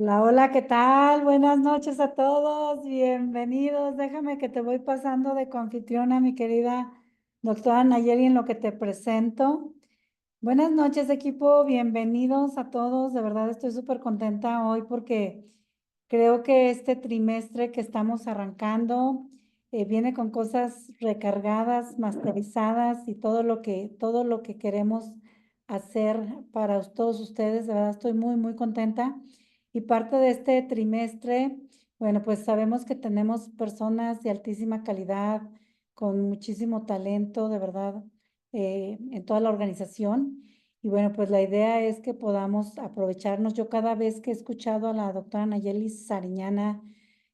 Hola, hola, ¿qué tal? Buenas noches a todos, bienvenidos. Déjame que te voy pasando de confitriona, mi querida doctora Nayeli, en lo que te presento. Buenas noches, equipo, bienvenidos a todos. De verdad estoy súper contenta hoy porque creo que este trimestre que estamos arrancando viene con cosas recargadas, masterizadas y todo lo que queremos hacer para todos ustedes. De verdad estoy muy, muy contenta. Y parte de este trimestre, bueno, pues sabemos que tenemos personas de altísima calidad, con muchísimo talento, de verdad, en toda la organización. Y bueno, pues la idea es que podamos aprovecharnos. Yo cada vez que he escuchado a la doctora Nayeli Sariñana,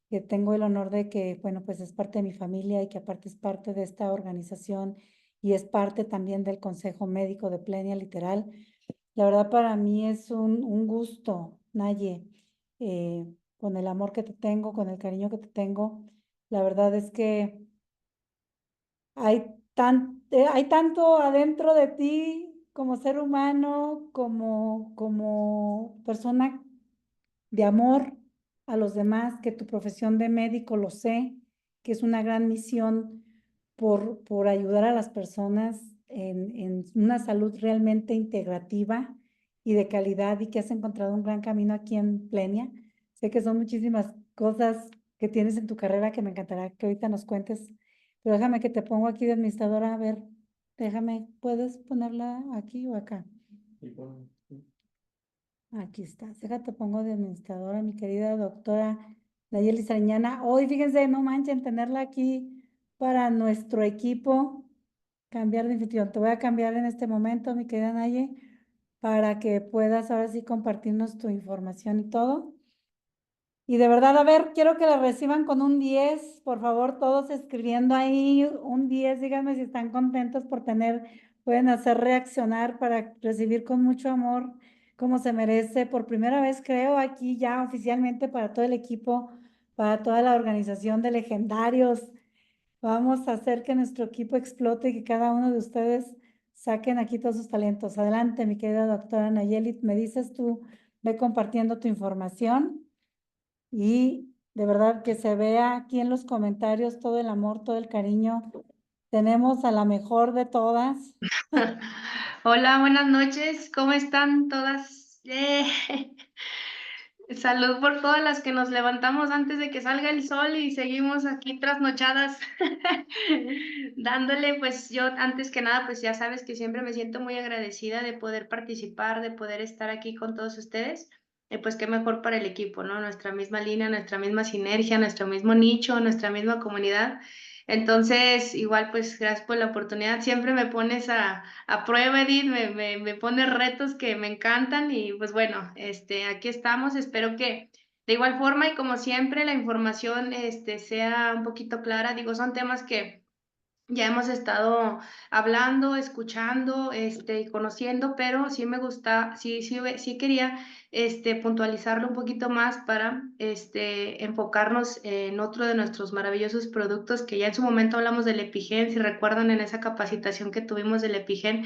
que tengo el honor de que, bueno, pues es parte de mi familia y que aparte es parte de esta organización y es parte también del Consejo Médico de Plenia Literal. La verdad para mí es un gusto, Naye, con el amor que te tengo, con el cariño que te tengo. La verdad es que hay tanto adentro de ti como ser humano, como persona de amor a los demás, que tu profesión de médico lo sé, que es una gran misión por ayudar a las personas en una salud realmente integrativa y de calidad y que has encontrado un gran camino aquí en Plenia. Sé que son muchísimas cosas que tienes en tu carrera que me encantará que ahorita nos cuentes, pero déjame que te pongo aquí de administradora, a ver, déjame, ¿puedes ponerla aquí o acá? Aquí está. Déjate, pongo de administradora, mi querida doctora Nayeli Sariñana. Hoy, fíjense, no manchen tenerla aquí para nuestro equipo. Cambiar de anfitrión. Te voy a cambiar en este momento, mi querida Naye, para que puedas ahora sí compartirnos tu información y todo. Y de verdad, a ver, quiero que la reciban con un 10, por favor, todos escribiendo ahí un 10, díganme si están contentos por tener, pueden hacer reaccionar para recibir con mucho amor, como se merece. Por primera vez, creo, aquí ya oficialmente para todo el equipo, para toda la organización de legendarios. Vamos a hacer que nuestro equipo explote y que cada uno de ustedes saquen aquí todos sus talentos. Adelante, mi querida doctora Nayeli, me dices tú, ve compartiendo tu información. Y de verdad que se vea aquí en los comentarios todo el amor, todo el cariño. Tenemos a la mejor de todas. Hola, buenas noches, ¿cómo están todas? Salud por todas las que nos levantamos antes de que salga el sol y seguimos aquí trasnochadas, dándole, pues yo antes que nada, pues ya sabes que siempre me siento muy agradecida de poder participar, de poder estar aquí con todos ustedes, pues qué mejor para el equipo, ¿no? Nuestra misma línea, nuestra misma sinergia, nuestro mismo nicho, nuestra misma comunidad. Entonces, igual, pues gracias por la oportunidad. Siempre me pones a prueba, Edith, me pones retos que me encantan y pues bueno, aquí estamos. Espero que de igual forma y como siempre la información sea un poquito clara. Digo, son temas que ya hemos estado hablando, escuchando, y conociendo, pero sí me gusta, sí quería, puntualizarlo un poquito más para, enfocarnos en otro de nuestros maravillosos productos que ya en su momento hablamos del Epigen, si recuerdan en esa capacitación que tuvimos del Epigen,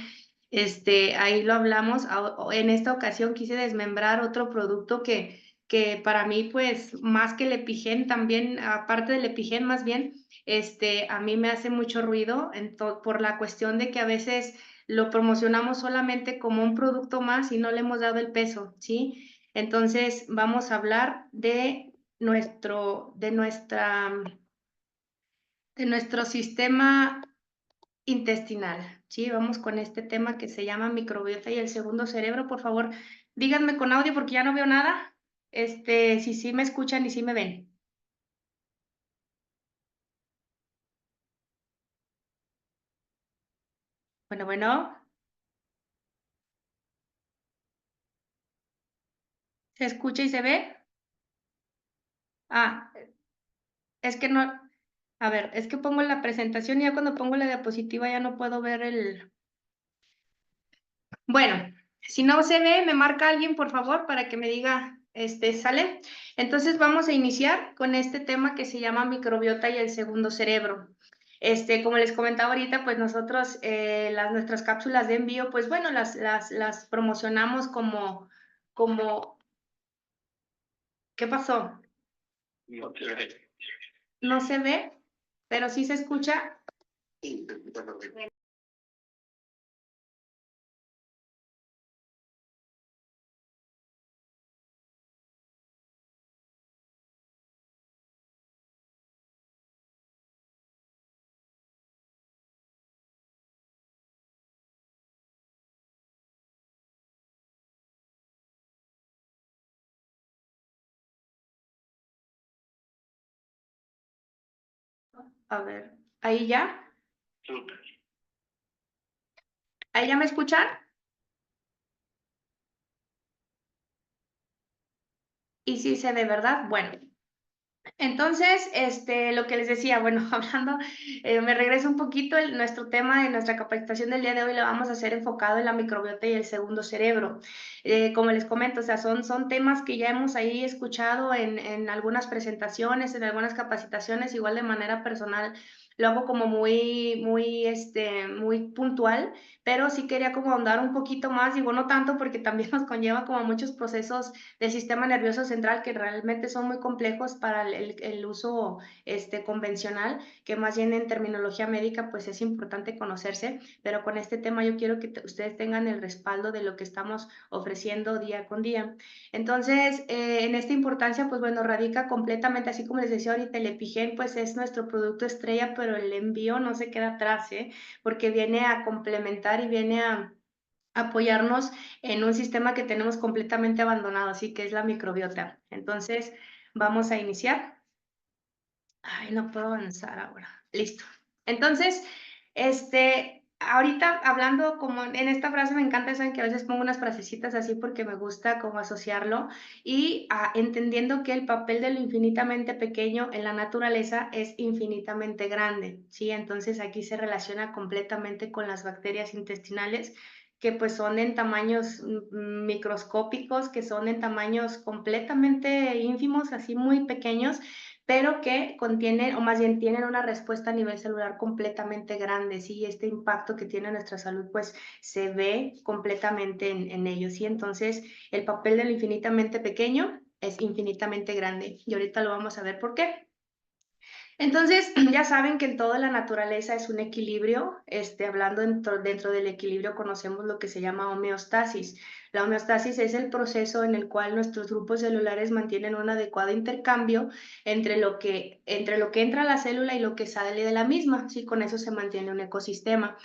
ahí lo hablamos. En esta ocasión quise desmembrar otro producto que para mí, pues, más que el Epigen, también, aparte del Epigen, más bien, a mí me hace mucho ruido por la cuestión de que a veces lo promocionamos solamente como un producto más y no le hemos dado el peso, ¿sí? Entonces vamos a hablar de nuestra, de nuestro sistema intestinal, ¿sí? Vamos con este tema que se llama microbiota y el segundo cerebro. Por favor, díganme con audio porque ya no veo nada, si sí me escuchan y sí me ven. Bueno, bueno, ¿se escucha y se ve? Ah, es que no, a ver, es que pongo la presentación y ya cuando pongo la diapositiva ya no puedo ver el... Bueno, si no se ve, me marca alguien, por favor, para que me diga, ¿sale? Entonces vamos a iniciar con este tema que se llama microbiota y el segundo cerebro. Como les comentaba ahorita, pues nosotros nuestras cápsulas de envío, pues bueno, las promocionamos como ¿Qué pasó? No te ve. No se ve, pero sí se escucha. Sí, te escucha perfecto. A ver, ahí ya. Súper. ¿Ahí ya me escuchan? Y sí se ve, ¿verdad? Bueno. Entonces, lo que les decía, bueno, hablando, me regreso un poquito, nuestro tema de nuestra capacitación del día de hoy lo vamos a hacer enfocado en la microbiota y el segundo cerebro. Como les comento, o sea, son temas que ya hemos ahí escuchado en algunas presentaciones, en algunas capacitaciones, igual de manera personal, lo hago como muy puntual, pero sí quería como ahondar un poquito más, digo, no tanto porque también nos conlleva como muchos procesos del sistema nervioso central que realmente son muy complejos para el uso convencional, que más bien en terminología médica pues es importante conocerse, pero con este tema yo quiero que ustedes tengan el respaldo de lo que estamos ofreciendo día con día. Entonces, en esta importancia, pues bueno, radica completamente, así como les decía ahorita, el EpiGen pues es nuestro producto estrella, pero el envío no se queda atrás, porque viene a complementar y viene a apoyarnos en un sistema que tenemos completamente abandonado, así que es la microbiota. Entonces, vamos a iniciar. Ay, no puedo avanzar ahora. Listo. Entonces, ahorita hablando como en esta frase me encanta eso en que a veces pongo unas frasecitas así porque me gusta como asociarlo y entendiendo que el papel de lo infinitamente pequeño en la naturaleza es infinitamente grande, ¿sí? Entonces aquí se relaciona completamente con las bacterias intestinales que pues son en tamaños microscópicos, que son en tamaños completamente ínfimos, así muy pequeños, pero que contienen, o más bien tienen una respuesta a nivel celular completamente grande, ¿sí? Este impacto que tiene nuestra salud, pues, se ve completamente en ellos, ¿sí? Entonces, el papel de lo infinitamente pequeño es infinitamente grande, y ahorita lo vamos a ver por qué. Entonces, ya saben que en toda la naturaleza es un equilibrio, hablando dentro del equilibrio conocemos lo que se llama homeostasis. La homeostasis es el proceso en el cual nuestros grupos celulares mantienen un adecuado intercambio entre lo que entra a la célula y lo que sale de la misma, ¿sí? Con eso se mantiene un ecosistema.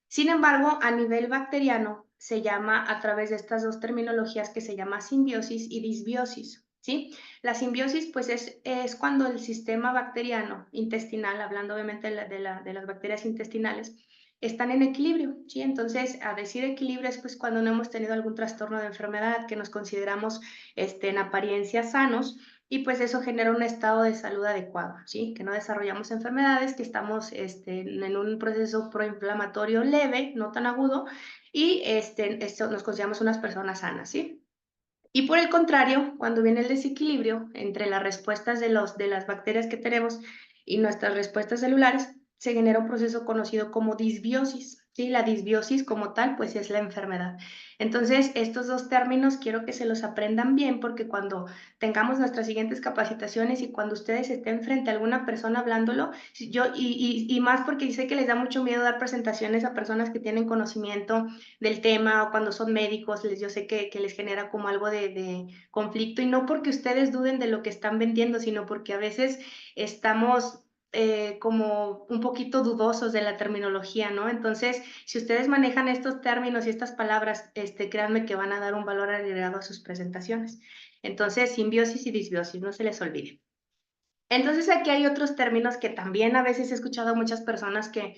Sin embargo, a nivel bacteriano se llama a través de estas dos terminologías que se llama simbiosis y disbiosis, ¿sí? La simbiosis pues es cuando el sistema bacteriano intestinal, hablando obviamente de las bacterias intestinales, están en equilibrio, ¿sí? Entonces, a decir equilibrio es pues cuando no hemos tenido algún trastorno de enfermedad que nos consideramos en apariencia sanos, y pues eso genera un estado de salud adecuado, ¿sí? Que no desarrollamos enfermedades, que estamos en un proceso proinflamatorio leve, no tan agudo, y esto nos consideramos unas personas sanas, ¿sí? Y por el contrario, cuando viene el desequilibrio entre las respuestas de las bacterias que tenemos y nuestras respuestas celulares, se genera un proceso conocido como disbiosis, ¿sí? La disbiosis como tal, pues es la enfermedad. Entonces, estos dos términos quiero que se los aprendan bien porque cuando tengamos nuestras siguientes capacitaciones y cuando ustedes estén frente a alguna persona hablándolo, y más porque sé que les da mucho miedo dar presentaciones a personas que tienen conocimiento del tema o cuando son médicos, yo sé que les genera como algo de conflicto y no porque ustedes duden de lo que están vendiendo, sino porque a veces estamos como un poquito dudosos de la terminología, ¿no? Entonces, si ustedes manejan estos términos y estas palabras, créanme que van a dar un valor agregado a sus presentaciones. Entonces, simbiosis y disbiosis, no se les olvide. Entonces aquí hay otros términos que también a veces he escuchado a muchas personas que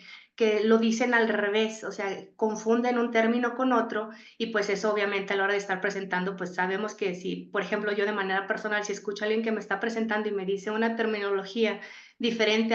lo dicen al revés, o sea, confunden un término con otro y pues eso obviamente a la hora de estar presentando, pues sabemos que si, por ejemplo, yo de manera personal, si escucho a alguien que me está presentando y me dice una terminología diferente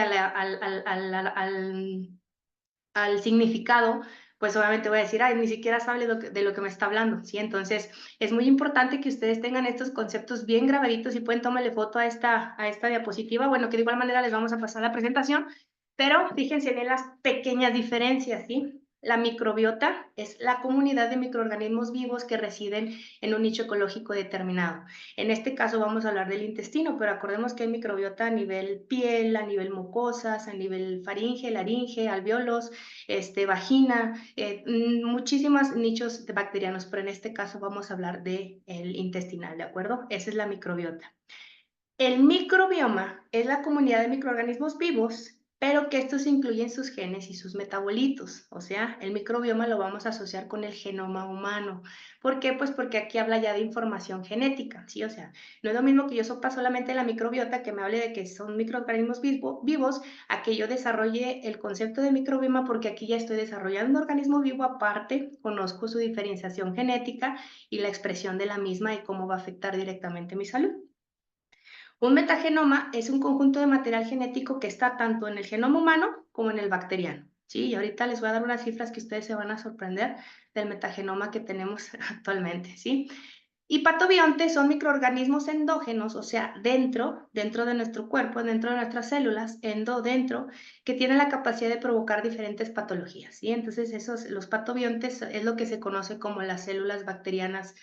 al significado, pues obviamente voy a decir, ay, ni siquiera sabe de lo que me está hablando, ¿sí? Entonces, es muy importante que ustedes tengan estos conceptos bien grabaditos y pueden tomarle foto a esta diapositiva, bueno, que de igual manera les vamos a pasar la presentación, pero fíjense bien las pequeñas diferencias, ¿sí? La microbiota es la comunidad de microorganismos vivos que residen en un nicho ecológico determinado. En este caso vamos a hablar del intestino, pero acordemos que hay microbiota a nivel piel, a nivel mucosas, a nivel faringe, laringe, alvéolos, vagina, muchísimos nichos bacterianos, pero en este caso vamos a hablar del intestinal, ¿de acuerdo? Esa es la microbiota. El microbioma es la comunidad de microorganismos vivos, pero que estos incluyen sus genes y sus metabolitos. O sea, el microbioma lo vamos a asociar con el genoma humano. ¿Por qué? Pues porque aquí habla ya de información genética, ¿sí? O sea, no es lo mismo que yo sepa solamente la microbiota, que me hable de que son microorganismos vivos, a que yo desarrolle el concepto de microbioma, porque aquí ya estoy desarrollando un organismo vivo aparte, conozco su diferenciación genética y la expresión de la misma y cómo va a afectar directamente mi salud. Un metagenoma es un conjunto de material genético que está tanto en el genoma humano como en el bacteriano, ¿sí? Y ahorita les voy a dar unas cifras que ustedes se van a sorprender del metagenoma que tenemos actualmente, ¿sí? Y patobiontes son microorganismos endógenos, o sea, dentro de nuestro cuerpo, dentro de nuestras células, dentro, que tienen la capacidad de provocar diferentes patologías, ¿sí? Entonces, los patobiontes es lo que se conoce como las células bacterianas,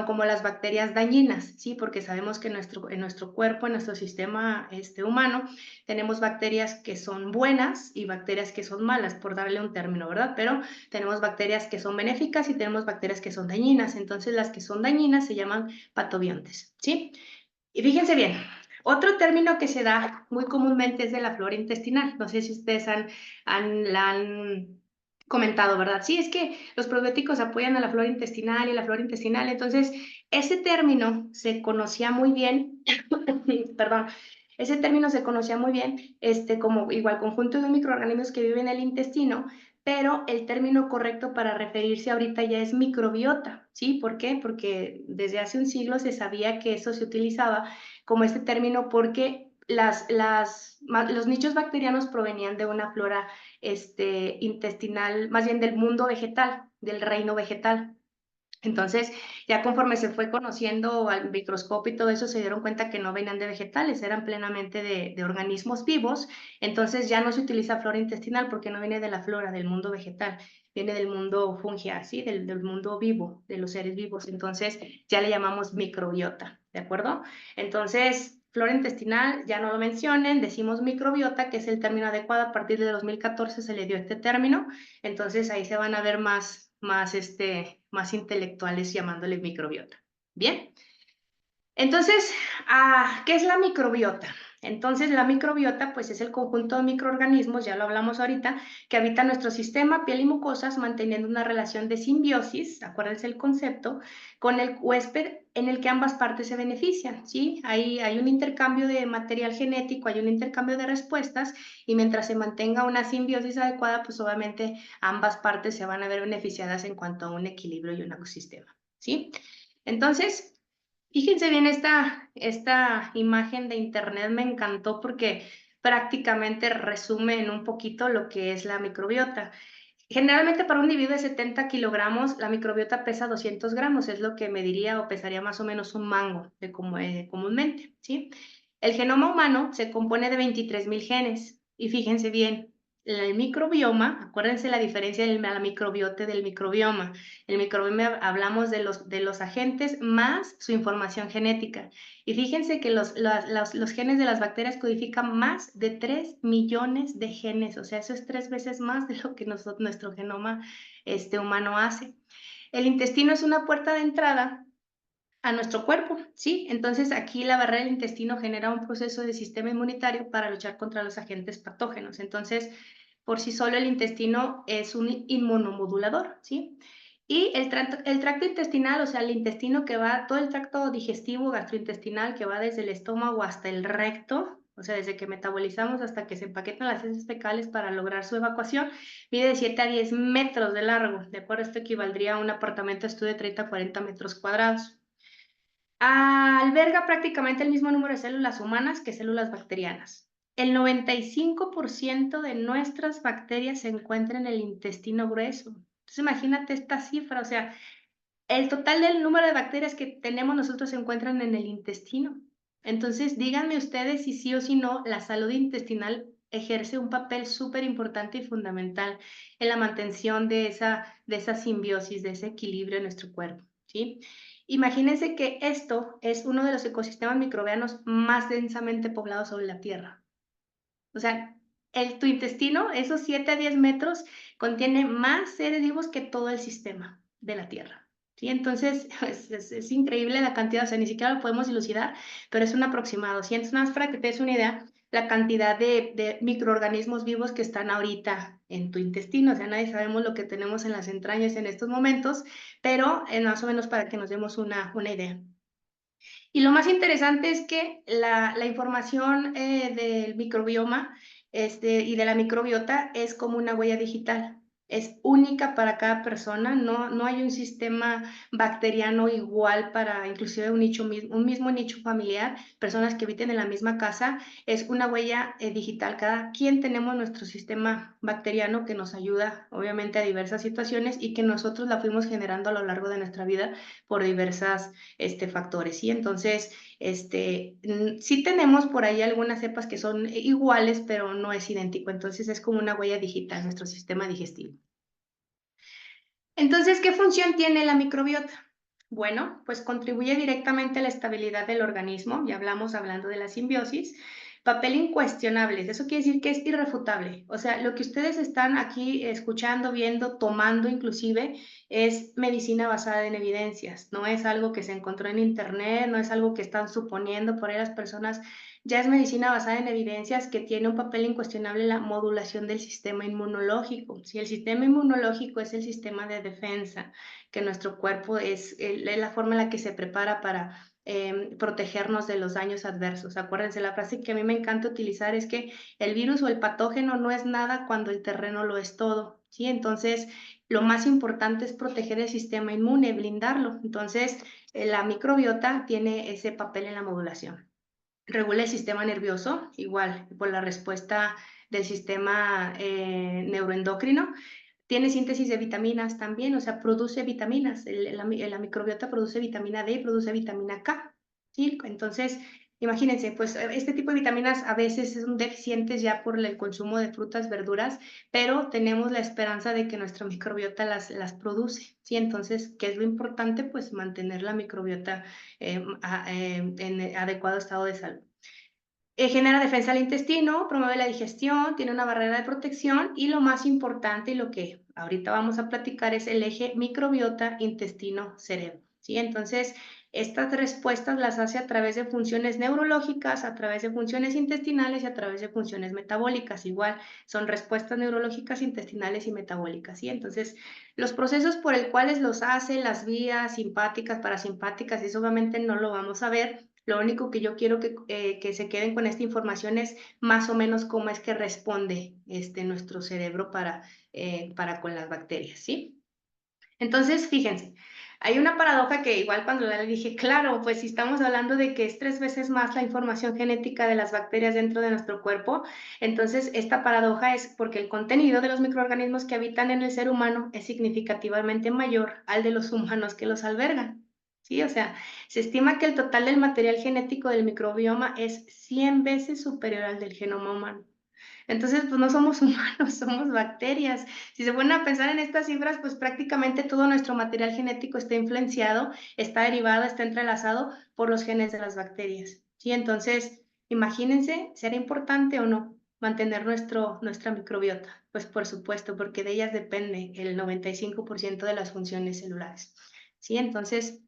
como las bacterias dañinas, ¿sí? Porque sabemos que en nuestro cuerpo, en nuestro sistema humano, tenemos bacterias que son buenas y bacterias que son malas, por darle un término, ¿verdad? Pero tenemos bacterias que son benéficas y tenemos bacterias que son dañinas. Entonces, las que son dañinas se llaman patobiontes, ¿sí? Y fíjense bien, otro término que se da muy comúnmente es de la flora intestinal. No sé si ustedes la han comentado, ¿verdad? Sí, es que los probióticos apoyan a la flora intestinal y la flora intestinal. Entonces, ese término se conocía muy bien, perdón, ese término se conocía muy bien como igual conjunto de microorganismos que viven en el intestino, pero el término correcto para referirse ahorita ya es microbiota, ¿sí? ¿Por qué? Porque desde hace un siglo se sabía que eso se utilizaba como este término porque los nichos bacterianos provenían de una flora intestinal, más bien del mundo vegetal, del reino vegetal. Entonces, ya conforme se fue conociendo al microscopio y todo eso, se dieron cuenta que no venían de vegetales, eran plenamente de organismos vivos. Entonces, ya no se utiliza flora intestinal porque no viene de la flora del mundo vegetal, viene del mundo fungia, ¿sí? Del mundo vivo, de los seres vivos. Entonces, ya le llamamos microbiota, ¿de acuerdo? Entonces, flora intestinal, ya no lo mencionen, decimos microbiota, que es el término adecuado. A partir de 2014 se le dio este término. Entonces, ahí se van a ver más intelectuales llamándole microbiota. Bien. Entonces, ¿qué es la microbiota? Entonces, la microbiota, pues, es el conjunto de microorganismos, ya lo hablamos ahorita, que habitan nuestro sistema, piel y mucosas, manteniendo una relación de simbiosis, acuérdense el concepto, con el huésped en el que ambas partes se benefician, ¿sí? Hay un intercambio de material genético, hay un intercambio de respuestas, y mientras se mantenga una simbiosis adecuada, pues, obviamente, ambas partes se van a ver beneficiadas en cuanto a un equilibrio y un ecosistema, ¿sí? Entonces, fíjense bien, esta imagen de internet me encantó porque prácticamente resume en un poquito lo que es la microbiota. Generalmente para un individuo de 70 kilogramos, la microbiota pesa 200 gramos, es lo que mediría o pesaría más o menos un mango comúnmente, ¿sí? El genoma humano se compone de 23,000 genes y fíjense bien, el microbioma, acuérdense la diferencia de la microbiota del microbioma. El microbioma hablamos de los agentes más su información genética. Y fíjense que los genes de las bacterias codifican más de 3 millones de genes, o sea, eso es 3 veces más de lo que nuestro genoma humano hace. El intestino es una puerta de entrada a nuestro cuerpo, ¿sí? Entonces aquí la barrera del intestino genera un proceso de sistema inmunitario para luchar contra los agentes patógenos. Entonces, por sí solo el intestino es un inmunomodulador, ¿sí? Y el tracto intestinal, o sea, el intestino que va, todo el tracto digestivo, gastrointestinal, que va desde el estómago hasta el recto, o sea, desde que metabolizamos hasta que se empaquetan las heces fecales para lograr su evacuación, mide de 7 a 10 metros de largo, ¿de acuerdo? Esto equivaldría a un apartamento de estudio de 30 a 40 metros cuadrados. Alberga prácticamente el mismo número de células humanas que células bacterianas. El 95% de nuestras bacterias se encuentra en el intestino grueso. Entonces imagínate esta cifra, o sea, el total del número de bacterias que tenemos nosotros se encuentran en el intestino. Entonces díganme ustedes si sí o si no la salud intestinal ejerce un papel súper importante y fundamental en la mantención de esa simbiosis, de ese equilibrio en nuestro cuerpo, ¿sí? Imagínense que esto es uno de los ecosistemas microbianos más densamente poblados sobre la Tierra. O sea, tu intestino, esos 7 a 10 metros, contiene más seres vivos que todo el sistema de la Tierra, ¿sí? Entonces, es increíble la cantidad, o sea, ni siquiera lo podemos dilucidar, pero es un aproximado, ¿sí? Entonces, nada más para que te des una idea, la cantidad de microorganismos vivos que están ahorita en tu intestino, o sea, nadie sabemos lo que tenemos en las entrañas en estos momentos, pero más o menos para que nos demos una idea. Y lo más interesante es que la información del microbioma y de la microbiota es como una huella digital. Es única para cada persona, no hay un sistema bacteriano igual para inclusive un mismo nicho familiar, personas que habiten en la misma casa, es una huella digital. Cada quien tenemos nuestro sistema bacteriano que nos ayuda obviamente a diversas situaciones y que nosotros la fuimos generando a lo largo de nuestra vida por diversas factores, ¿sí? Entonces, sí tenemos por ahí algunas cepas que son iguales, pero no es idéntico, entonces es como una huella digital nuestro sistema digestivo. Entonces, ¿qué función tiene la microbiota? Bueno, pues contribuye directamente a la estabilidad del organismo, ya hablando de la simbiosis, papel incuestionable, eso quiere decir que es irrefutable, o sea, lo que ustedes están aquí escuchando, viendo, tomando inclusive, es medicina basada en evidencias, no es algo que se encontró en internet, no es algo que están suponiendo por ahí las personas, ya es medicina basada en evidencias que tiene un papel incuestionable en la modulación del sistema inmunológico. Si el sistema inmunológico es el sistema de defensa, que nuestro cuerpo es la forma en la que se prepara para protegernos de los daños adversos. Acuérdense, la frase que a mí me encanta utilizar es que el virus o el patógeno no es nada cuando el terreno lo es todo, ¿sí? Entonces, lo más importante es proteger el sistema inmune, blindarlo. Entonces, la microbiota tiene ese papel en la modulación. Regula el sistema nervioso, igual, por la respuesta del sistema neuroendocrino. Tiene síntesis de vitaminas también, o sea, produce vitaminas. La microbiota produce vitamina D y produce vitamina K, ¿sí? Entonces, imagínense, pues este tipo de vitaminas a veces son deficientes ya por el consumo de frutas, verduras, pero tenemos la esperanza de que nuestra microbiota las produce, ¿sí? Entonces, ¿qué es lo importante? Pues mantener la microbiota en adecuado estado de salud. Genera defensa del intestino, promueve la digestión, tiene una barrera de protección y lo más importante y lo que ahorita vamos a platicar es el eje microbiota intestino-cerebro, ¿sí? Entonces, estas respuestas las hace a través de funciones neurológicas, a través de funciones intestinales y a través de funciones metabólicas. Igual, son respuestas neurológicas, intestinales y metabólicas, ¿sí? Entonces, los procesos por el cuales los hace, las vías simpáticas, parasimpáticas, eso obviamente no lo vamos a ver. Lo único que yo quiero que se queden con esta información es más o menos cómo es que responde nuestro cerebro para con las bacterias, ¿sí? Entonces, fíjense, hay una paradoja que igual cuando la dije, claro, pues si estamos hablando de que es 3 veces más la información genética de las bacterias dentro de nuestro cuerpo, entonces esta paradoja es porque el contenido de los microorganismos que habitan en el ser humano es significativamente mayor al de los humanos que los albergan. ¿Sí? O sea, se estima que el total del material genético del microbioma es 100 veces superior al del genoma humano. Entonces, pues no somos humanos, somos bacterias. Si se ponen a pensar en estas cifras, pues prácticamente todo nuestro material genético está influenciado, está derivado, está entrelazado por los genes de las bacterias. ¿Sí? Entonces, imagínense, ¿será importante o no mantener nuestra microbiota? Pues por supuesto, porque de ellas depende el 95% de las funciones celulares. ¿Sí? Entonces,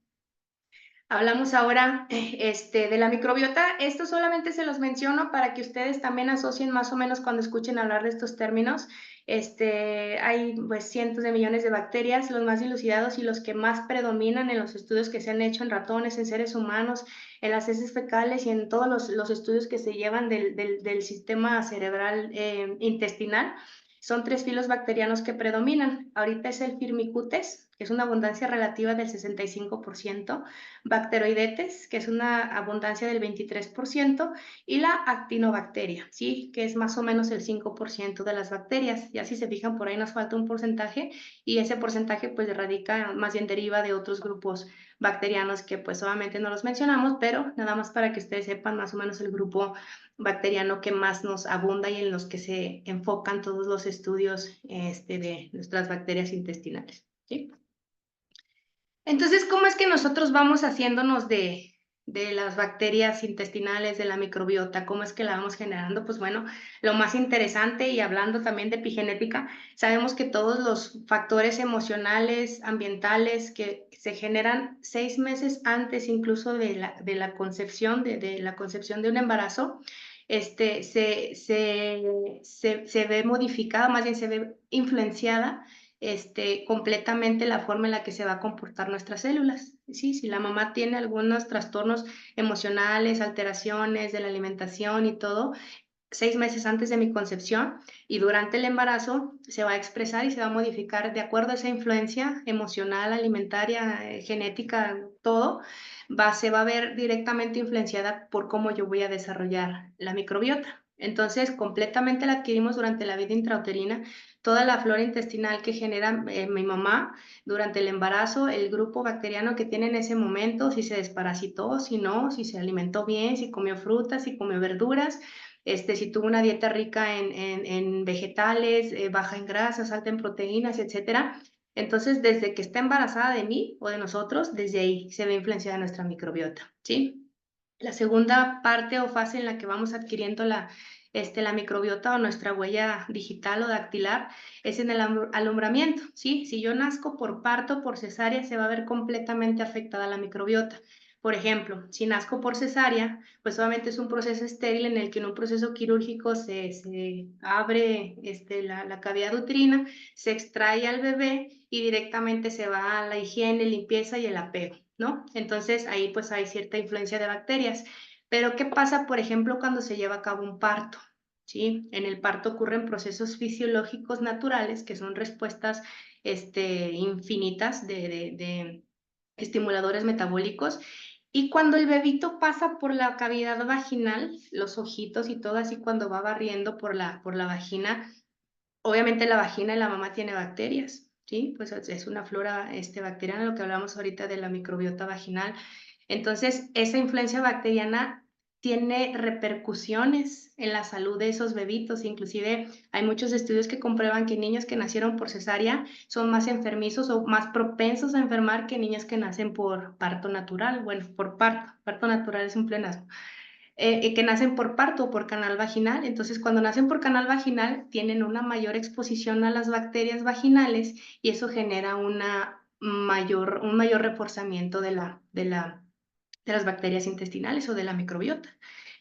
hablamos ahora de la microbiota. Esto solamente se los menciono para que ustedes también asocien más o menos cuando escuchen hablar de estos términos. Hay pues cientos de millones de bacterias, los más dilucidados y los que más predominan en los estudios que se han hecho en ratones, en seres humanos, en las heces fecales y en todos los estudios que se llevan del sistema cerebral intestinal. Son 3 filos bacterianos que predominan. Ahorita es el Firmicutes, que es una abundancia relativa del 65%, Bacteroidetes, que es una abundancia del 23%, y la actinobacteria, ¿sí? Que es más o menos el 5% de las bacterias. Ya si se fijan, por ahí nos falta un porcentaje, y ese porcentaje pues radica, más bien deriva de otros grupos bacterianos que pues obviamente no los mencionamos, pero nada más para que ustedes sepan más o menos el grupo bacteriano que más nos abunda y en los que se enfocan todos los estudios de nuestras bacterias intestinales, ¿sí? Entonces, ¿cómo es que nosotros vamos haciéndonos de las bacterias intestinales, de la microbiota? ¿Cómo es que la vamos generando? Pues bueno, lo más interesante, y hablando también de epigenética, sabemos que todos los factores emocionales, ambientales, que se generan 6 meses antes incluso de la concepción, de la concepción de un embarazo, se ve modificada, más bien se ve influenciada completamente la forma en la que se va a comportar nuestras células. ¿Sí? Si la mamá tiene algunos trastornos emocionales, alteraciones de la alimentación y todo, 6 meses antes de mi concepción y durante el embarazo se va a expresar y se va a modificar de acuerdo a esa influencia emocional, alimentaria, genética, todo, se va a ver directamente influenciada por cómo yo voy a desarrollar la microbiota. Entonces, completamente la adquirimos durante la vida intrauterina, toda la flora intestinal que genera mi mamá durante el embarazo, el grupo bacteriano que tiene en ese momento, si se desparasitó, si no, si se alimentó bien, si comió frutas, si comió verduras, si tuvo una dieta rica en vegetales, baja en grasas, alta en proteínas, etcétera. Entonces, desde que está embarazada de mí o de nosotros, desde ahí se ve influenciada nuestra microbiota, ¿sí? La segunda parte o fase en la que vamos adquiriendo la microbiota o nuestra huella digital o dactilar es en el alumbramiento, ¿sí? Si yo nazco por parto, por cesárea, se va a ver completamente afectada la microbiota. Por ejemplo, si nazco por cesárea, pues obviamente es un proceso estéril en el que en un proceso quirúrgico se abre la cavidad uterina, se extrae al bebé y directamente se va a la higiene, limpieza y el apego, ¿no? Entonces ahí pues hay cierta influencia de bacterias. Pero ¿qué pasa, por ejemplo, cuando se lleva a cabo un parto? ¿Sí? En el parto ocurren procesos fisiológicos naturales que son respuestas infinitas de estimuladores metabólicos. Y cuando el bebito pasa por la cavidad vaginal, los ojitos y todo así, cuando va barriendo por la vagina, obviamente la vagina de la mamá tiene bacterias, ¿sí? Pues es una flora bacteriana, lo que hablamos ahorita de la microbiota vaginal. Entonces, esa influencia bacteriana tiene repercusiones en la salud de esos bebitos. Inclusive hay muchos estudios que comprueban que niños que nacieron por cesárea son más enfermizos o más propensos a enfermar que niños que nacen por parto natural. Bueno, por parto. Parto natural es un pleonasmo. Que nacen por parto o por canal vaginal. Entonces, cuando nacen por canal vaginal, tienen una mayor exposición a las bacterias vaginales y eso genera un mayor reforzamiento de las bacterias intestinales o de la microbiota.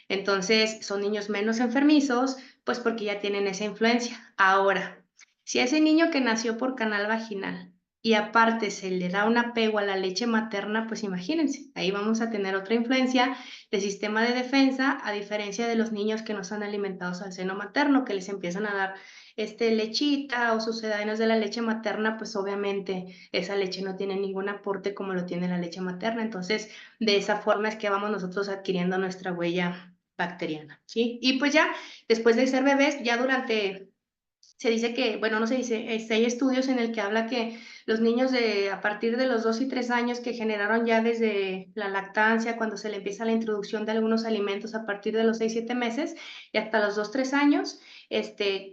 Entonces, son niños menos enfermizos, pues porque ya tienen esa influencia. Ahora, si a ese niño que nació por canal vaginal y aparte se le da un apego a la leche materna, pues imagínense, ahí vamos a tener otra influencia de sistema de defensa, a diferencia de los niños que no son alimentados al seno materno, que les empiezan a dar lechita o sucedáneos de la leche materna, pues obviamente esa leche no tiene ningún aporte como lo tiene la leche materna. Entonces, de esa forma es que vamos nosotros adquiriendo nuestra huella bacteriana, ¿sí? Y pues ya, después de ser bebés, ya se dice que, bueno, no se dice, hay estudios en el que habla que los niños a partir de los 2 y 3 años que generaron ya desde la lactancia, cuando se le empieza la introducción de algunos alimentos a partir de los 6, 7 meses y hasta los 2, 3 años,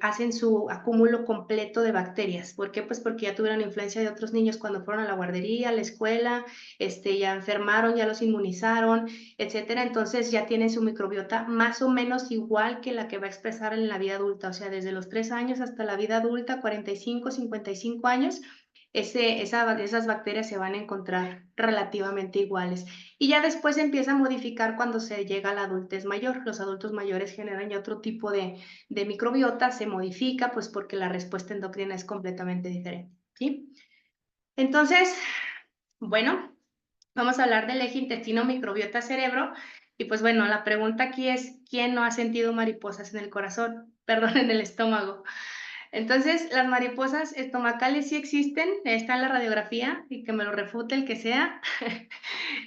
hacen su acúmulo completo de bacterias. ¿Por qué? Pues porque ya tuvieron influencia de otros niños cuando fueron a la guardería, a la escuela, ya enfermaron, ya los inmunizaron, etcétera. Entonces ya tienen su microbiota más o menos igual que la que va a expresar en la vida adulta, o sea, desde los 3 años hasta la vida adulta, 45, 55 años, esas bacterias se van a encontrar relativamente iguales. Y ya después se empieza a modificar cuando se llega a la adultez mayor. Los adultos mayores generan ya otro tipo de microbiota, se modifica pues porque la respuesta endocrina es completamente diferente, ¿sí? Entonces, bueno, vamos a hablar del eje intestino, microbiota, cerebro. Y pues bueno, la pregunta aquí es, ¿quién no ha sentido mariposas en el corazón? Perdón, en el estómago. Entonces, las mariposas estomacales sí existen, está en la radiografía y que me lo refute el que sea.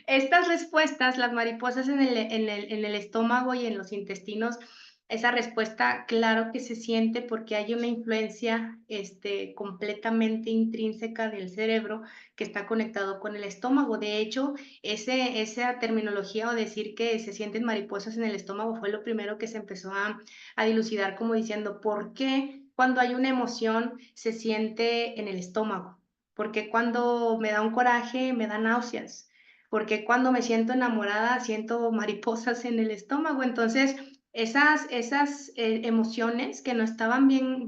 Estas respuestas, las mariposas en el estómago y en los intestinos, esa respuesta, claro que se siente porque hay una influencia completamente intrínseca del cerebro que está conectado con el estómago. De hecho, esa terminología o decir que se sienten mariposas en el estómago fue lo primero que se empezó a dilucidar, como diciendo, ¿por qué cuando hay una emoción se siente en el estómago? ¿Por qué cuando me da un coraje me da náuseas? ¿Por qué cuando me siento enamorada siento mariposas en el estómago? Entonces, esas emociones que no estaban bien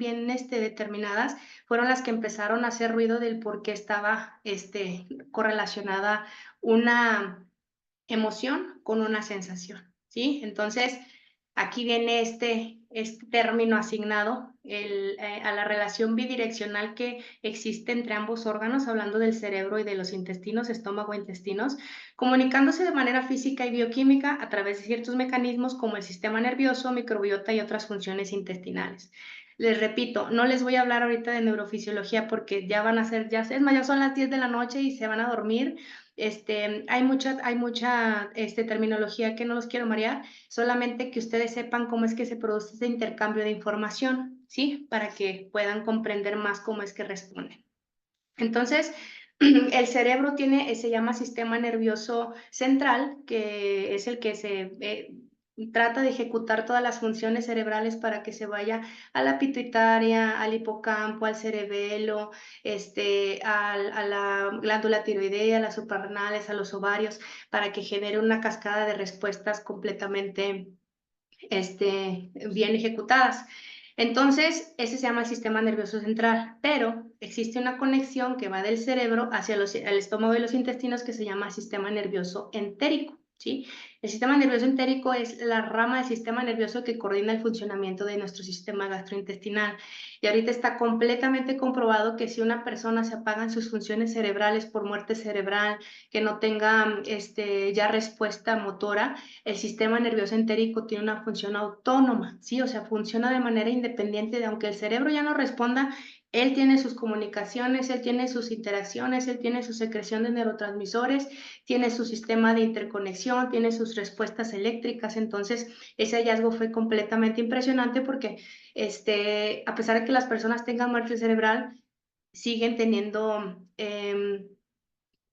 determinadas fueron las que empezaron a hacer ruido del por qué estaba correlacionada una emoción con una sensación, ¿sí? Entonces, aquí viene este término asignado a la relación bidireccional que existe entre ambos órganos, hablando del cerebro y de los intestinos, estómago e intestinos, comunicándose de manera física y bioquímica a través de ciertos mecanismos como el sistema nervioso, microbiota y otras funciones intestinales. Les repito, no les voy a hablar ahorita de neurofisiología porque ya van a ser, ya son las 10 de la noche y se van a dormir. Hay mucha terminología que no los quiero marear, solamente que ustedes sepan cómo es que se produce este intercambio de información, ¿sí? Para que puedan comprender más cómo es que responden. Entonces, el cerebro se llama sistema nervioso central, que es el que trata de ejecutar todas las funciones cerebrales para que se vaya a la pituitaria, al hipocampo, al cerebelo, a la glándula tiroidea, a las suprarrenales, a los ovarios, para que genere una cascada de respuestas completamente bien ejecutadas. Entonces, ese se llama el sistema nervioso central, pero existe una conexión que va del cerebro hacia el estómago y los intestinos que se llama sistema nervioso entérico, ¿sí? El sistema nervioso entérico es la rama del sistema nervioso que coordina el funcionamiento de nuestro sistema gastrointestinal. Y ahorita está completamente comprobado que si una persona se apagan sus funciones cerebrales por muerte cerebral, que no tenga ya respuesta motora, el sistema nervioso entérico tiene una función autónoma, ¿sí? O sea, funciona de manera independiente de aunque el cerebro ya no responda, él tiene sus comunicaciones, él tiene sus interacciones, él tiene su secreción de neurotransmisores, tiene su sistema de interconexión, tiene sus respuestas eléctricas. Entonces, ese hallazgo fue completamente impresionante porque, a pesar de que las personas tengan muerte cerebral, siguen teniendo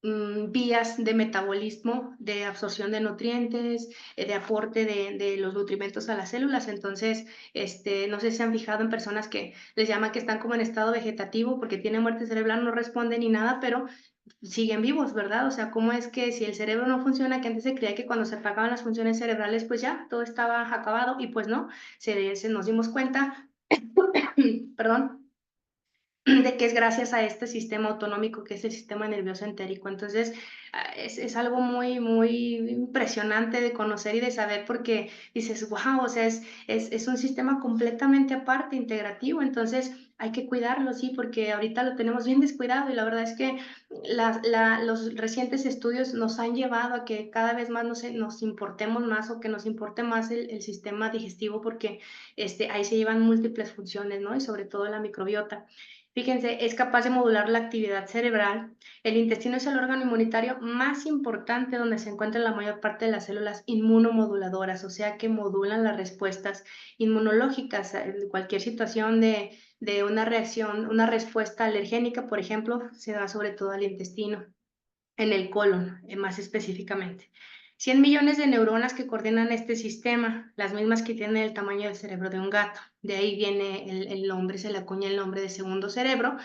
vías de metabolismo, de absorción de nutrientes, de aporte de los nutrimentos a las células. Entonces, no sé si se han fijado en personas que les llaman que están como en estado vegetativo porque tienen muerte cerebral, no responden ni nada, pero siguen vivos, ¿verdad? O sea, ¿cómo es que si el cerebro no funciona, que antes se creía que cuando se apagaban las funciones cerebrales, pues ya todo estaba acabado? Y pues no, nos dimos cuenta, perdón, de que es gracias a este sistema autonómico que es el sistema nervioso entérico. Entonces, es algo muy, muy impresionante de conocer y de saber porque dices, wow, o sea, es un sistema completamente aparte, integrativo. Entonces, hay que cuidarlo, sí, porque ahorita lo tenemos bien descuidado y la verdad es que los recientes estudios nos han llevado a que cada vez más nos importemos más o que nos importe más el sistema digestivo porque ahí se llevan múltiples funciones, ¿no? Y sobre todo la microbiota. Fíjense, es capaz de modular la actividad cerebral. El intestino es el órgano inmunitario más importante donde se encuentra la mayor parte de las células inmunomoduladoras, o sea que modulan las respuestas inmunológicas. En cualquier situación de una reacción, una respuesta alergénica, por ejemplo, se da sobre todo al intestino, en el colon, más específicamente. 100 millones de neuronas que coordinan este sistema, las mismas que tienen el tamaño del cerebro de un gato. De ahí viene el nombre, se le acuña el nombre de segundo cerebro.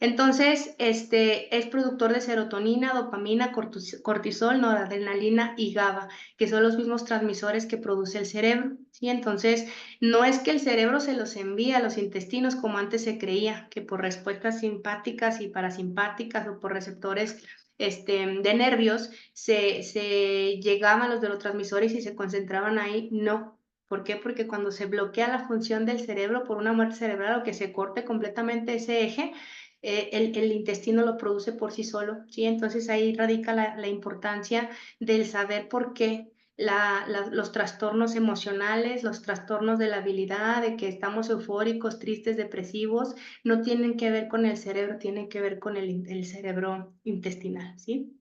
Entonces, es productor de serotonina, dopamina, cortisol, noradrenalina y GABA, que son los mismos transmisores que produce el cerebro, ¿sí? Entonces, no es que el cerebro se los envíe a los intestinos como antes se creía, que por respuestas simpáticas y parasimpáticas o por receptores de nervios se llegaban los neurotransmisores y se concentraban ahí. No. ¿Por qué? Porque cuando se bloquea la función del cerebro por una muerte cerebral o que se corte completamente ese eje, el intestino lo produce por sí solo, ¿sí? Entonces ahí radica la importancia del saber por qué los trastornos emocionales, los trastornos de la habilidad, de que estamos eufóricos, tristes, depresivos, no tienen que ver con el cerebro, tienen que ver con el cerebro intestinal, ¿sí?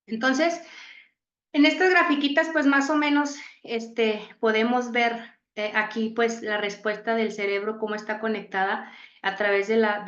Entonces, en estas grafiquitas, pues más o menos podemos ver aquí pues la respuesta del cerebro, cómo está conectada a través de la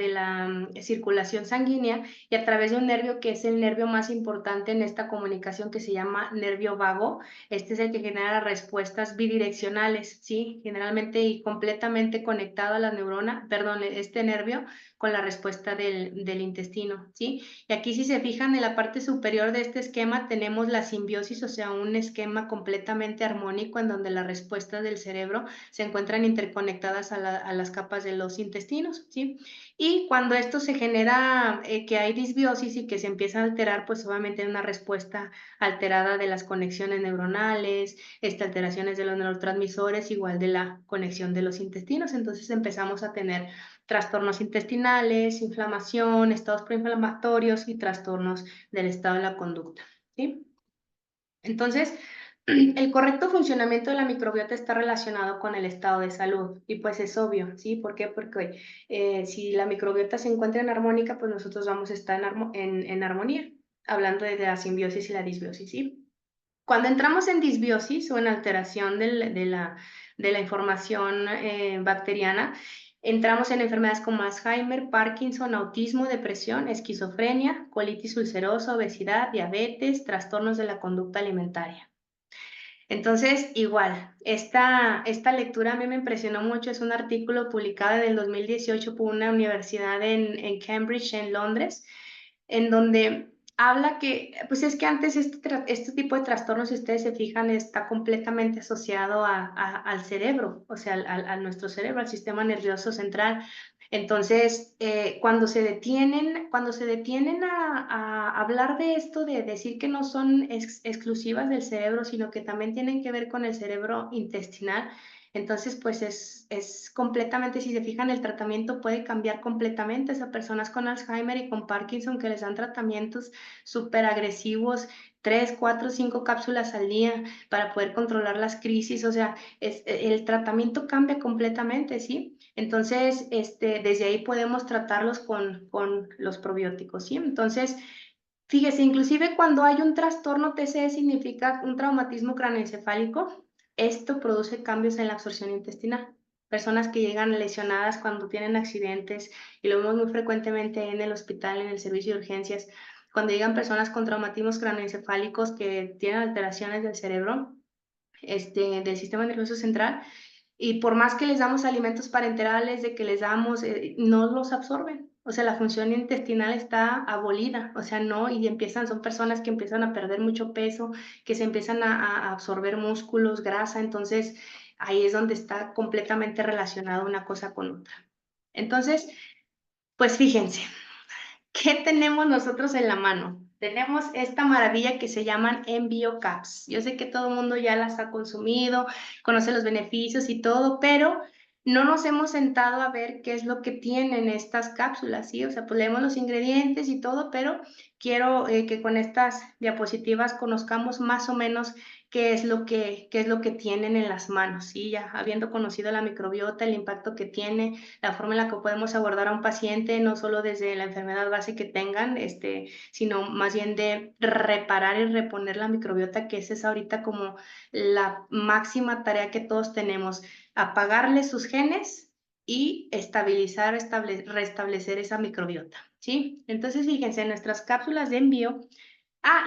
circulación sanguínea y a través de un nervio que es el nervio más importante en esta comunicación, que se llama nervio vago. Este es el que genera respuestas bidireccionales, ¿sí? Generalmente y completamente conectado a la neurona, perdón, este nervio con la respuesta del intestino, ¿sí? Y aquí, si se fijan, en la parte superior de este esquema tenemos la simbiosis, o sea, un esquema completamente armónico en donde las respuestas del cerebro se encuentran interconectadas a las capas de los intestinos, ¿sí? Y cuando esto se genera, que hay disbiosis y que se empieza a alterar, pues obviamente hay una respuesta alterada de las conexiones neuronales, alteraciones de los neurotransmisores, igual de la conexión de los intestinos. Entonces empezamos a tener trastornos intestinales, inflamación, estados proinflamatorios y trastornos del estado de la conducta, ¿sí? Entonces, el correcto funcionamiento de la microbiota está relacionado con el estado de salud y pues es obvio, ¿sí? ¿Por qué? Porque si la microbiota se encuentra en armónica, pues nosotros vamos a estar en armonía, hablando de la simbiosis y la disbiosis, ¿sí? Cuando entramos en disbiosis o en alteración de la información bacteriana, entramos en enfermedades como Alzheimer, Parkinson, autismo, depresión, esquizofrenia, colitis ulcerosa, obesidad, diabetes, trastornos de la conducta alimentaria. Entonces, igual, esta lectura a mí me impresionó mucho. Es un artículo publicado en el 2018 por una universidad en Cambridge, en Londres, en donde habla que, pues es que antes este tipo de trastornos, si ustedes se fijan, está completamente asociado al cerebro, o sea, a nuestro cerebro, al sistema nervioso central. Entonces, cuando se detienen a hablar de esto, de decir que no son exclusivas del cerebro, sino que también tienen que ver con el cerebro intestinal, entonces pues es completamente, si se fijan, el tratamiento puede cambiar completamente. O sea, personas con Alzheimer y con Parkinson que les dan tratamientos súper agresivos, 3, 4, 5 cápsulas al día para poder controlar las crisis, o sea, el tratamiento cambia completamente, ¿sí? Entonces, desde ahí podemos tratarlos con los probióticos, ¿sí? Entonces, fíjese, inclusive cuando hay un trastorno TCE, significa un traumatismo craneoencefálico, esto produce cambios en la absorción intestinal. Personas que llegan lesionadas cuando tienen accidentes, y lo vemos muy frecuentemente en el hospital, en el servicio de urgencias, cuando llegan personas con traumatismos craneoencefálicos que tienen alteraciones del cerebro, del sistema nervioso central, y por más que les damos alimentos parenterales, de que les damos, no los absorben. O sea, la función intestinal está abolida, o sea, no, y son personas que empiezan a perder mucho peso, que se empiezan a absorber músculos, grasa. Entonces ahí es donde está completamente relacionado una cosa con otra. Entonces, pues fíjense, ¿qué tenemos nosotros en la mano? Tenemos esta maravilla que se llaman EnvioCaps. Yo sé que todo el mundo ya las ha consumido, conoce los beneficios y todo, pero no nos hemos sentado a ver qué es lo que tienen estas cápsulas, ¿sí? O sea, pues leemos los ingredientes y todo, pero quiero que con estas diapositivas conozcamos más o menos qué es lo que tienen en las manos, ¿sí? Ya habiendo conocido la microbiota, el impacto que tiene, la forma en la que podemos abordar a un paciente, no solo desde la enfermedad base que tengan, sino más bien de reparar y reponer la microbiota, que esa es ahorita como la máxima tarea que todos tenemos, apagarle sus genes y estabilizar, restablecer esa microbiota, ¿sí? Entonces, fíjense, nuestras cápsulas de envío.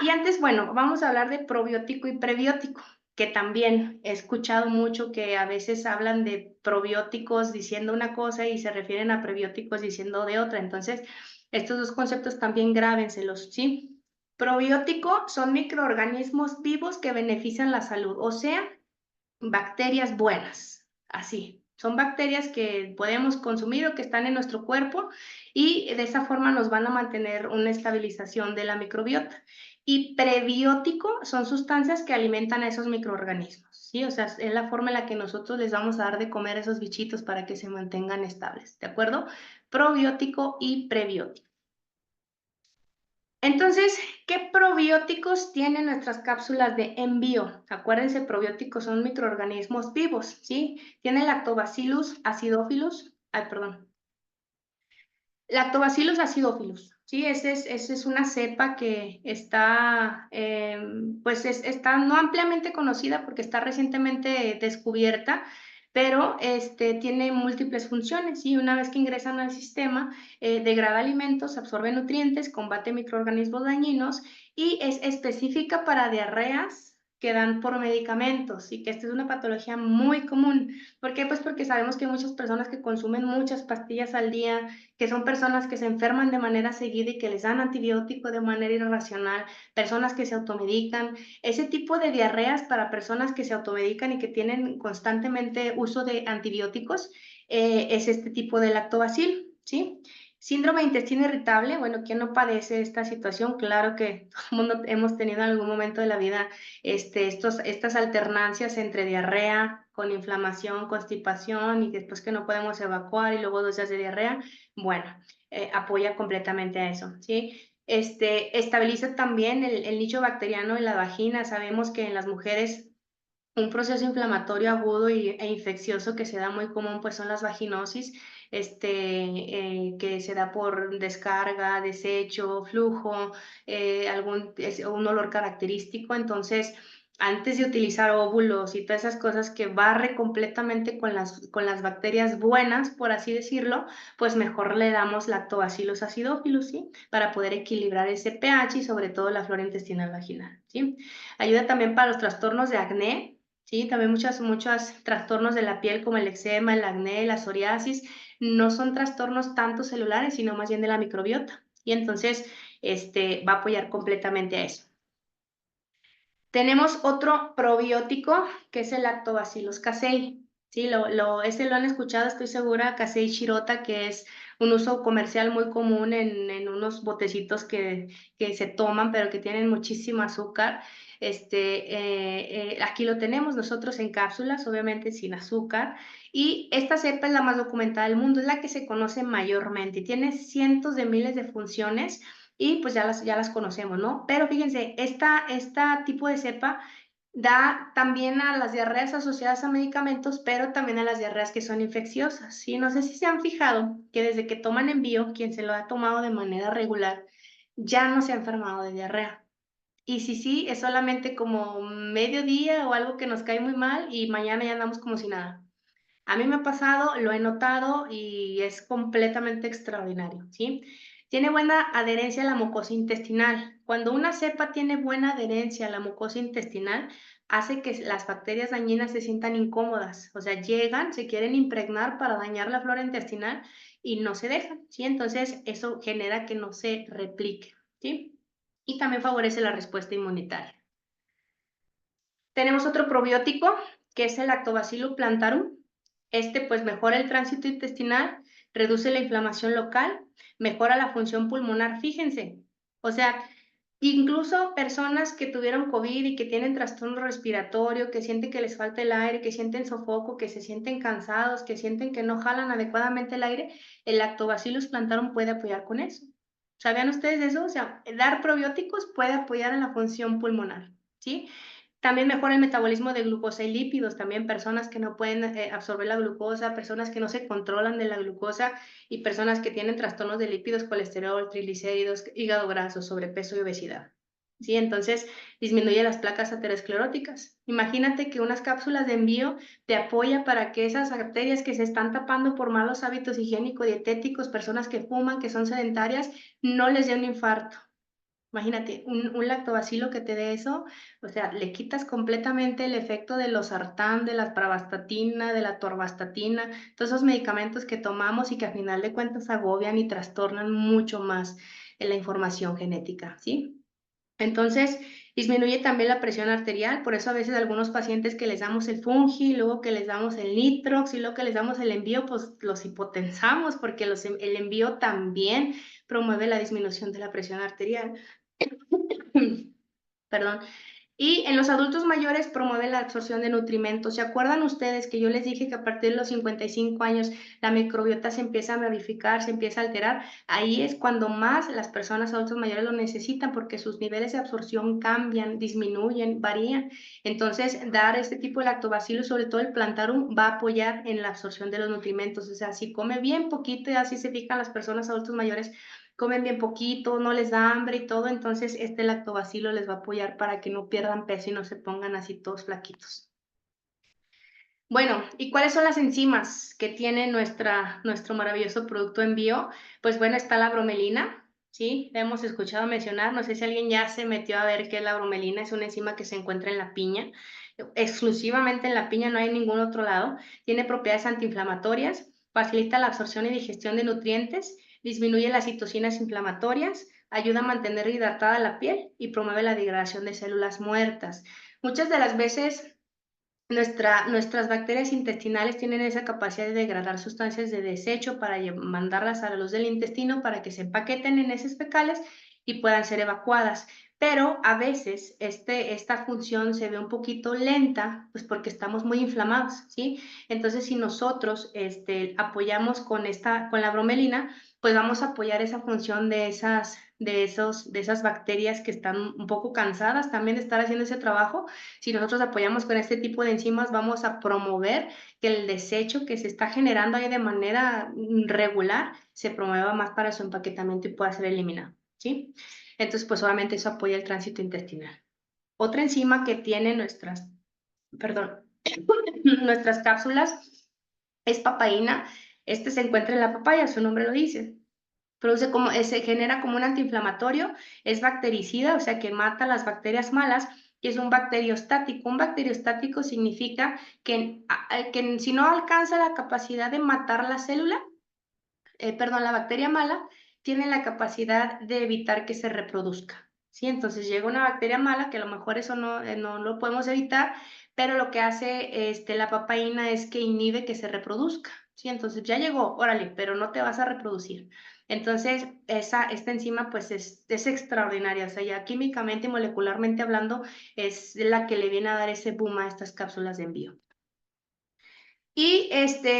Y antes, bueno, vamos a hablar de probiótico y prebiótico, que también he escuchado mucho que a veces hablan de probióticos diciendo una cosa y se refieren a prebióticos diciendo de otra. Entonces, estos dos conceptos también grábenselos, ¿sí? Probiótico son microorganismos vivos que benefician la salud, o sea, bacterias buenas, así. Son bacterias que podemos consumir o que están en nuestro cuerpo, y de esa forma nos van a mantener una estabilización de la microbiota. Y prebiótico son sustancias que alimentan a esos microorganismos, ¿sí? O sea, es la forma en la que nosotros les vamos a dar de comer a esos bichitos para que se mantengan estables, ¿de acuerdo? Probiótico y prebiótico. Entonces, ¿qué probióticos tienen nuestras cápsulas de envío? Acuérdense, probióticos son microorganismos vivos, ¿sí? Tiene Lactobacillus acidophilus, Lactobacillus acidophilus, ¿sí? Esa es una cepa que está, pues está no ampliamente conocida porque está recientemente descubierta, pero tiene múltiples funciones, ¿sí? Una vez que ingresan al sistema, degrada alimentos, absorbe nutrientes, combate microorganismos dañinos y es específica para diarreas que dan por medicamentos, y que esta es una patología muy común. ¿Por qué? Pues porque sabemos que hay muchas personas que consumen muchas pastillas al día, que son personas que se enferman de manera seguida y que les dan antibiótico de manera irracional, personas que se automedican. Ese tipo de diarreas para personas que se automedican y que tienen constantemente uso de antibióticos es este tipo de lactobacil, ¿sí? Síndrome de intestino irritable, bueno, ¿quién no padece esta situación? Claro que todo el mundo hemos tenido en algún momento de la vida estas alternancias entre diarrea con inflamación, constipación y después que no podemos evacuar y luego 2 días de diarrea. Bueno, apoya completamente a eso, ¿sí? Estabiliza también el nicho bacteriano en la vagina. Sabemos que en las mujeres un proceso inflamatorio agudo e infeccioso que se da muy común, pues son las vaginosis, que se da por descarga, desecho, flujo, un olor característico. Entonces, antes de utilizar óvulos y todas esas cosas que barre completamente con las bacterias buenas, por así decirlo, pues mejor le damos Lactobacillus acidophilus, ¿sí? Para poder equilibrar ese pH y sobre todo la flora intestinal vaginal, ¿sí? Ayuda también para los trastornos de acné, ¿sí? También muchos trastornos de la piel como el eczema, el acné, la psoriasis, no son trastornos tanto celulares, sino más bien de la microbiota. Y entonces, va a apoyar completamente a eso. Tenemos otro probiótico que es el Lactobacillus casei. Sí, lo han escuchado, estoy segura, Casei shirota, que es un uso comercial muy común en unos botecitos que se toman, pero que tienen muchísimo azúcar. Aquí lo tenemos nosotros en cápsulas, obviamente sin azúcar, y esta cepa es la más documentada del mundo, es la que se conoce mayormente, y tiene cientos de miles de funciones, y pues ya las conocemos, ¿no? Pero fíjense, esta tipo de cepa da también a las diarreas asociadas a medicamentos, pero también a las diarreas que son infecciosas, ¿sí? No sé si se han fijado que desde que toman envío, quien se lo ha tomado de manera regular, ya no se ha enfermado de diarrea. Y sí, es solamente como medio día o algo que nos cae muy mal y mañana ya andamos como si nada. A mí me ha pasado, lo he notado y es completamente extraordinario, ¿sí? Tiene buena adherencia a la mucosa intestinal. Cuando una cepa tiene buena adherencia a la mucosa intestinal, hace que las bacterias dañinas se sientan incómodas, o sea, llegan, se quieren impregnar para dañar la flora intestinal y no se dejan, ¿sí? Entonces, eso genera que no se replique, ¿sí? Y también favorece la respuesta inmunitaria. Tenemos otro probiótico, que es el Lactobacillus plantarum. Pues mejora el tránsito intestinal, reduce la inflamación local, mejora la función pulmonar. Fíjense, o sea, incluso personas que tuvieron COVID y que tienen trastorno respiratorio, que sienten que les falta el aire, que sienten sofoco, que se sienten cansados, que sienten que no jalan adecuadamente el aire, el Lactobacillus plantarum puede apoyar con eso. ¿Sabían ustedes eso? O sea, dar probióticos puede apoyar en la función pulmonar, ¿sí? También mejora el metabolismo de glucosa y lípidos, también personas que no pueden absorber la glucosa, personas que no se controlan de la glucosa y personas que tienen trastornos de lípidos, colesterol, triglicéridos, hígado graso, sobrepeso y obesidad. ¿Sí? Entonces, disminuye las placas ateroscleróticas. Imagínate que unas cápsulas de envío te apoya para que esas bacterias que se están tapando por malos hábitos higiénico-dietéticos, personas que fuman, que son sedentarias, no les dé un infarto. Imagínate, un lactobacilo que te dé eso, o sea, le quitas completamente el efecto de losartán, de la pravastatina, de la torvastatina, todos esos medicamentos que tomamos y que a final de cuentas agobian y trastornan mucho más en la información genética, ¿sí? Entonces, disminuye también la presión arterial, por eso a veces a algunos pacientes que les damos el fungi, luego que les damos el nitrox y luego que les damos el envío, pues los hipotensamos porque el envío también promueve la disminución de la presión arterial. Perdón. Y en los adultos mayores promueve la absorción de nutrimentos. ¿Se acuerdan ustedes que yo les dije que a partir de los 55 años la microbiota se empieza a modificar, se empieza a alterar? Ahí es cuando más las personas adultas mayores lo necesitan porque sus niveles de absorción cambian, disminuyen, varían. Entonces, dar este tipo de lactobacillus, sobre todo el plantarum, va a apoyar en la absorción de los nutrimentos. O sea, si come bien poquito, y así se fijan las personas adultos mayores, comen bien poquito, no les da hambre y todo, entonces este lactobacilo les va a apoyar para que no pierdan peso y no se pongan así todos flaquitos. Bueno, ¿y cuáles son las enzimas que tiene nuestro maravilloso producto Envío? Pues bueno, está la bromelina, ¿sí? La hemos escuchado mencionar, no sé si alguien ya se metió a ver qué es la bromelina, es una enzima que se encuentra en la piña, exclusivamente en la piña, no hay en ningún otro lado. Tiene propiedades antiinflamatorias, facilita la absorción y digestión de nutrientes, disminuye las citocinas inflamatorias, ayuda a mantener hidratada la piel y promueve la degradación de células muertas. Muchas de las veces nuestras bacterias intestinales tienen esa capacidad de degradar sustancias de desecho para mandarlas a la luz del intestino para que se empaqueten en heces fecales y puedan ser evacuadas. Pero a veces esta función se ve un poquito lenta, pues porque estamos muy inflamados, ¿sí? Entonces, si nosotros apoyamos con la bromelina, pues vamos a apoyar esa función de esas bacterias que están un poco cansadas también de estar haciendo ese trabajo. Si nosotros apoyamos con este tipo de enzimas, vamos a promover que el desecho que se está generando ahí de manera regular se promueva más para su empaquetamiento y pueda ser eliminado, ¿sí? Entonces, pues obviamente eso apoya el tránsito intestinal. Otra enzima que tiene nuestras cápsulas es papaína. Se encuentra en la papaya, su nombre lo dice. Se genera como un antiinflamatorio, es bactericida, o sea que mata las bacterias malas, y es un bacteriostático. Un bacteriostático significa que si no alcanza la capacidad de matar la célula, la bacteria mala, tiene la capacidad de evitar que se reproduzca, ¿sí? Entonces llega una bacteria mala, que a lo mejor eso no lo podemos evitar, pero lo que hace la papaína es que inhibe que se reproduzca, ¿sí? Entonces ya llegó, órale, pero no te vas a reproducir. Entonces, esta enzima pues es extraordinaria, o sea, ya químicamente y molecularmente hablando, es la que le viene a dar ese boom a estas cápsulas de envío. Y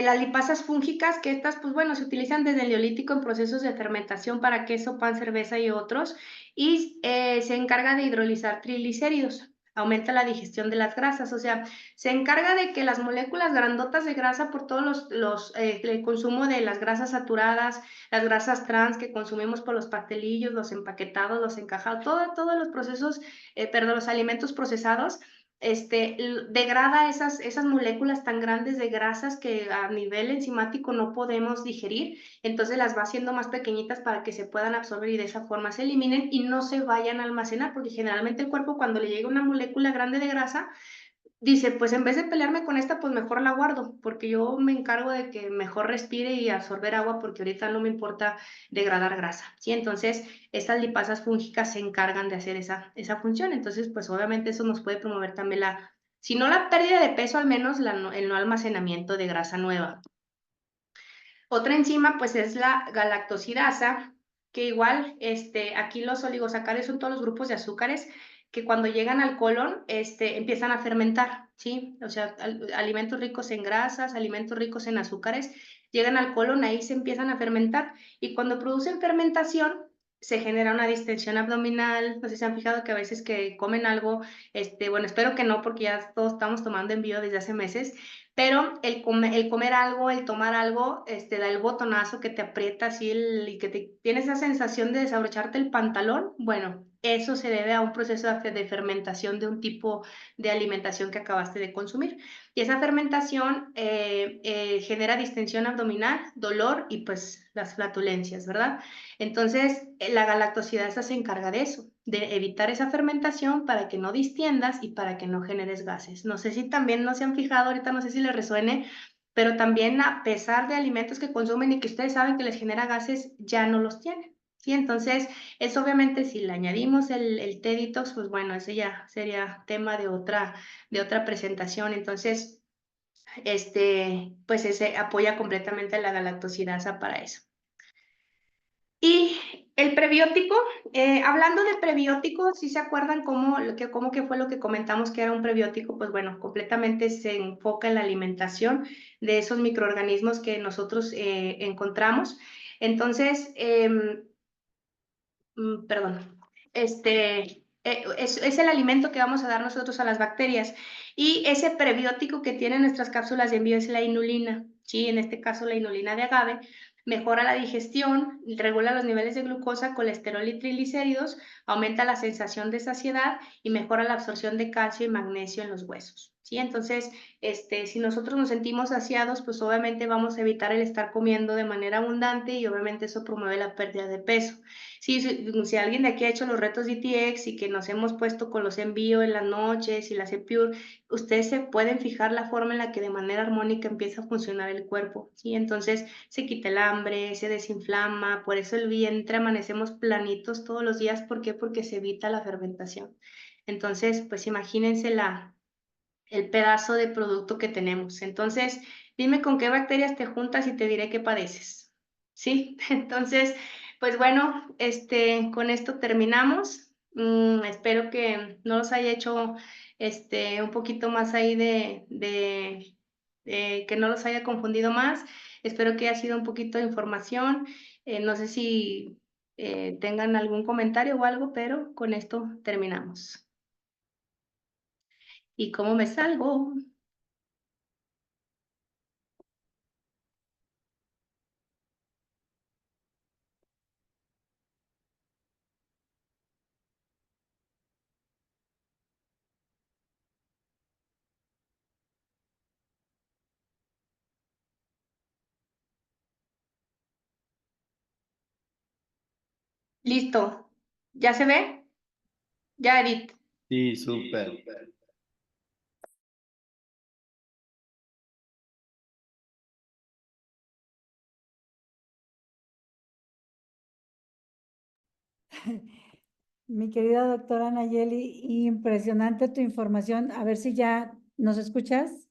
las lipasas fúngicas, que estas, pues bueno, se utilizan desde el Neolítico en procesos de fermentación para queso, pan, cerveza y otros, y se encarga de hidrolizar triglicéridos, aumenta la digestión de las grasas, o sea, se encarga de que las moléculas grandotas de grasa por todos el consumo de las grasas saturadas, las grasas trans que consumimos por los pastelillos, los empaquetados, los encajados, todos los procesos, los alimentos procesados, degrada esas moléculas tan grandes de grasas que a nivel enzimático no podemos digerir, entonces las va haciendo más pequeñitas para que se puedan absorber y de esa forma se eliminen y no se vayan a almacenar, porque generalmente el cuerpo cuando le llega una molécula grande de grasa, dice, pues en vez de pelearme con esta, pues mejor la guardo, porque yo me encargo de que mejor respire y absorber agua, porque ahorita no me importa degradar grasa, ¿sí? Entonces, estas lipasas fúngicas se encargan de hacer esa función, entonces, pues obviamente eso nos puede promover también si no la pérdida de peso, al menos el no almacenamiento de grasa nueva. Otra enzima, pues es la galactosidasa, que igual, aquí los oligosacáridos son todos los grupos de azúcares que cuando llegan al colon, empiezan a fermentar, ¿sí? O sea, alimentos ricos en grasas, alimentos ricos en azúcares, llegan al colon, ahí se empiezan a fermentar, y cuando producen fermentación, se genera una distensión abdominal. No sé si se han fijado que a veces que comen algo, bueno, espero que no, porque ya todos estamos tomando envío desde hace meses, pero el comer algo, el tomar algo, da el botonazo que te aprieta así y que tienes esa sensación de desabrocharte el pantalón. Bueno, eso se debe a un proceso de fermentación de un tipo de alimentación que acabaste de consumir. Y esa fermentación genera distensión abdominal, dolor y pues las flatulencias, ¿verdad? Entonces, la galactosidasa se encarga de eso, de evitar esa fermentación para que no distiendas y para que no generes gases. No sé si también no se han fijado, ahorita no sé si les resuene, pero también a pesar de alimentos que consumen y que ustedes saben que les genera gases, ya no los tienen, ¿sí? Entonces, es obviamente si le añadimos el té detox, pues bueno, ese ya sería tema de otra presentación. Entonces, pues ese apoya completamente a la galactosidasa para eso. Y el prebiótico, hablando de prebiótico, ¿sí se acuerdan cómo que fue lo que comentamos que era un prebiótico? Pues bueno, completamente se enfoca en la alimentación de esos microorganismos que nosotros encontramos. Entonces, perdón, es el alimento que vamos a dar nosotros a las bacterias. Y ese prebiótico que tienen nuestras cápsulas de envío es la inulina, ¿sí? En este caso la inulina de agave, mejora la digestión, regula los niveles de glucosa, colesterol y triglicéridos, aumenta la sensación de saciedad y mejora la absorción de calcio y magnesio en los huesos, ¿sí? Entonces, si nosotros nos sentimos saciados, pues obviamente vamos a evitar el estar comiendo de manera abundante y obviamente eso promueve la pérdida de peso. Si alguien de aquí ha hecho los retos DTX y que nos hemos puesto con los envíos en las noches y la Cepure, ustedes se pueden fijar la forma en la que de manera armónica empieza a funcionar el cuerpo, ¿sí? Entonces se quita el hambre, se desinflama, por eso el vientre amanecemos planitos todos los días. ¿Por qué? Porque se evita la fermentación. Entonces, pues imagínense el pedazo de producto que tenemos. Entonces, dime con qué bacterias te juntas y te diré qué padeces, ¿sí? Entonces, pues bueno, con esto terminamos. Espero que no los haya hecho un poquito más ahí que no los haya confundido más. Espero que haya sido un poquito de información. No sé si tengan algún comentario o algo, pero con esto terminamos. ¿Y cómo me salgo? Listo. ¿Ya se ve? Ya, Edith. Sí, súper. Mi querida doctora Nayeli, impresionante tu información. A ver si ya nos escuchas.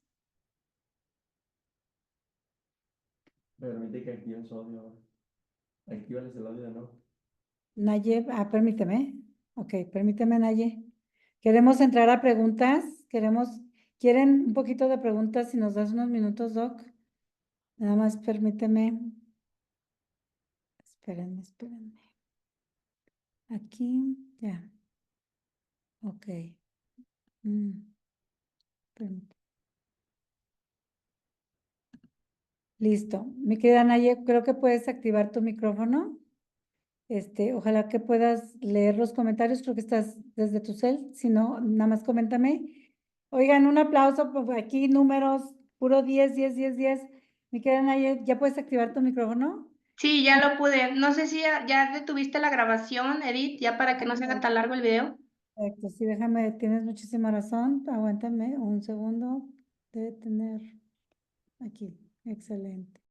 Permite que actives audio ahora. Actívales el audio, ¿no? Naye, permíteme. Ok, permíteme, Naye. Queremos entrar a preguntas. ¿Quieren un poquito de preguntas si nos das unos minutos, Doc? Nada más permíteme. Espérenme. Aquí, ya. Ok. Permíteme. Listo. Mi querida Naye, creo que puedes activar tu micrófono. Ojalá que puedas leer los comentarios, creo que estás desde tu cel, si no, nada más coméntame. Oigan, un aplauso, por aquí números, puro 10, 10, 10, 10. Mi querida Naye, ¿ya puedes activar tu micrófono? Sí, ya lo pude. No sé si ya detuviste la grabación, Edith, ya para que no se haga tan largo el video. Perfecto, sí, déjame, tienes muchísima razón, aguántame un segundo de tener aquí, excelente.